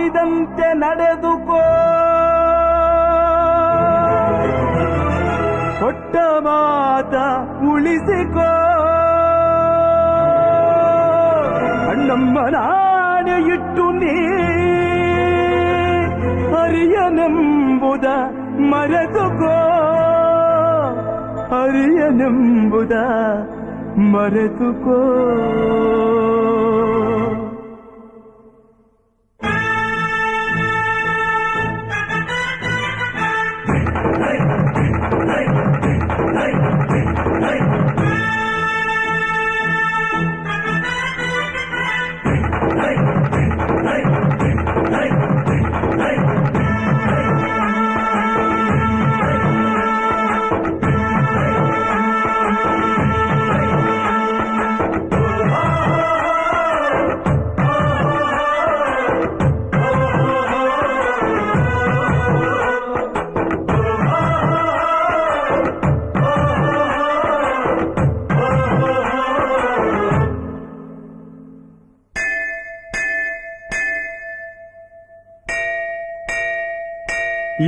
ಆಡಿದಂತೆ ನಡೆದುಕೋ, ಕೊಟ್ಟ ಮಾತ ಉಳಿಸಿಕೋ. ಅಣ್ಣಮ್ಮ ನಾಣೆ ಇಟ್ಟು ನೀ ಹರಿಯನೆಂಬುದ ಮರೆತುಕೋ, ಹರಿಯನೆಂಬುದ ಮರೆತುಕೋ.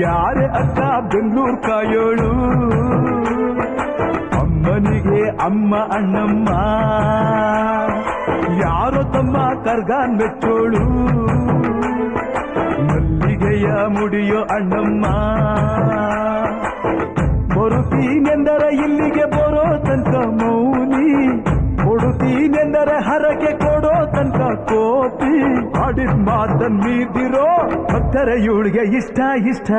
ಯಾರೇ ಅಕ್ಕ ಬೆಂಗಳೂರು ಕಾಯೋಳು, ಅಮ್ಮನಿಗೆ ಅಮ್ಮ ಅಣ್ಣಮ್ಮ. ಯಾರೋ ತಮ್ಮ ಕರ್ಗಾನ್ ಮೆಚ್ಚೋಳು, ಮಲ್ಲಿಗೆಯ ಮುಡಿಯೋ ಅಣ್ಣಮ್ಮ. ಬರುತ್ತೀನೆಂದರೆ ಇಲ್ಲಿಗೆ ಬರೋ ತನಕ ಮೌನಿ, ಕೊಡುತ್ತೀನೆಂದರೆ ಹರಕೆ ಕೊಡೋ ತನಕ ಕೋಪಿ. ಆಡಿದ ಮಾತನ್ ಮೀದಿರೋ ಭಕ್ತರ ಇವಳಿಗೆ ಇಷ್ಟ ಇಷ್ಟ.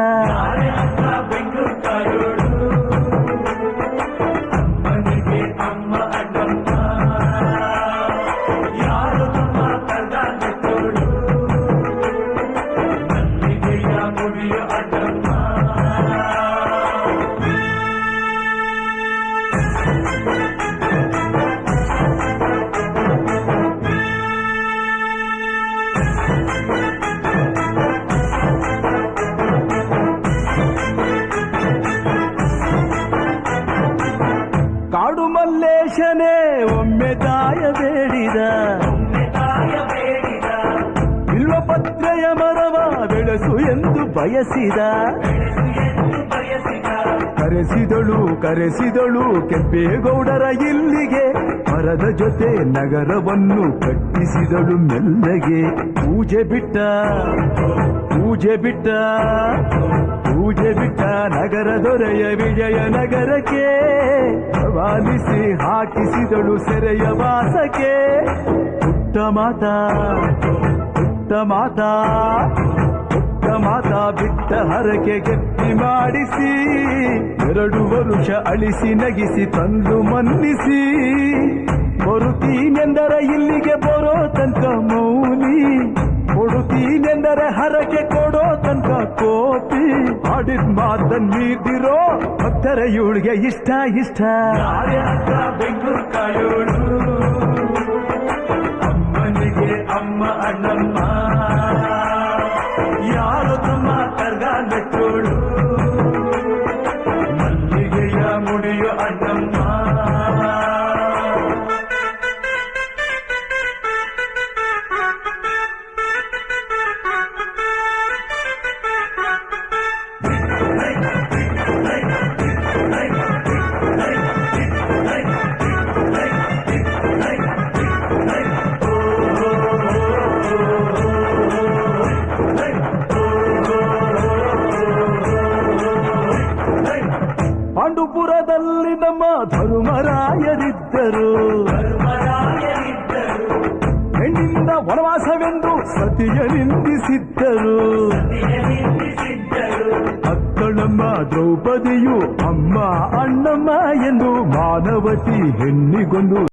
ಅಮ್ಮನಿಗೆ ಅಮ್ಮ ಅಣ್ಣಮ್ಮ, ಯಾರು ತಮ್ಮ ಕರ್ಗಾನ್ ಮೆಚ್ಚೋಳು, ಮಲ್ಲಿಗೆಯ ಮುಡಿಯೋ ಅಣ್ಣಮ್ಮ. ಕಾಡು ಮಲ್ಲೇಶನೇ ಒಮ್ಮೆ ದಾಯ ಬೇಡಿದ, ಬಿಲ್ವ ಪತ್ರೆಯ ಮರವ ಬೆಳೆಸು ಎಂದು ಬಯಸಿದ. ಕರೆಸಿದಳು ಕರೆಸಿದಳು ಕೆಂಪೇಗೌಡರ ಇಲ್ಲಿಗೆ, ಮರದ ಜೊತೆ ನಗರವನ್ನು ಕಟ್ಟಿಸಿದಳು ಮೆಲ್ಲಗೆ. ಪೂಜೆ ಬಿಟ್ಟ ಪೂಜೆ ಬಿಟ್ಟ ಪೂಜೆ ಬಿಟ್ಟ ನಗರ ದೊರೆಯ ವಿಜಯನಗರಕ್ಕೆ, ಸವಾಲಿಸಿ ಹಾಕಿಸಿದಳು ಸೆರೆಯ ವಾಸಕ್ಕೆ. ಪುಟ್ಟ ಮಾತಾ ಪುಟ್ಟ ಮಾತಾ ಪುಟ್ಟ ಮಾತಾ ಬಿಟ್ಟ ಹರಕೆ ಗಟ್ಟಿ ಮಾಡಿಸಿ, 2 ವರುಷ ಅಳಿಸಿ ನಗಿಸಿ ತಂದು ಮನ್ನಿಸಿ. ಬರುತ್ತೀನೆಂದರೆ ಇಲ್ಲಿಗೆ ಬರೋ ತನಕ ಮೌನಿ, ಕೊಡುತ್ತೀನೆಂದರೆ ಹರಕೆ ಕೊಡೋ ತನಕ ಕೋಪಿ. ಆಡಿದ ಮಾತನ್ ಮೀದಿರೋ ಭಕ್ತರ ಇವಳಿಗೆ ಇಷ್ಟ ಇಷ್ಟ. ಬೆಂಗಳೂರು ಕಾಯೋಳು, ಅಮ್ಮನಿಗೆ ಅಮ್ಮ ಅಣ್ಣಮ್ಮ. ಯಾರು ತಮ್ಮ ಕರ್ಗಾನ್ ಮೆಚ್ಚೋಳು, ಮಲ್ಲಿಗೆಯ ಮುಡಿಯೋ ಅಣ್ಣಮ್ಮ. ಪಾಂಡುಪುರದಲ್ಲಿ ನಮ್ಮ ಧರ್ಮರಾಯರಿದ್ದರು, ಹೆಣ್ಣಿಂದ ವನವಾಸವೆಂದು ಸತಿಯ ನಿಂದಿಸಿದ್ದರು. ಅಕ್ಕಳಮ್ಮ ದ್ರೌಪದಿಯು ಅಮ್ಮ ಅಣ್ಣಮ್ಮ ಎಂದು ಮಾನವತಿ ಹೆಣ್ಣಿಗೊಂದು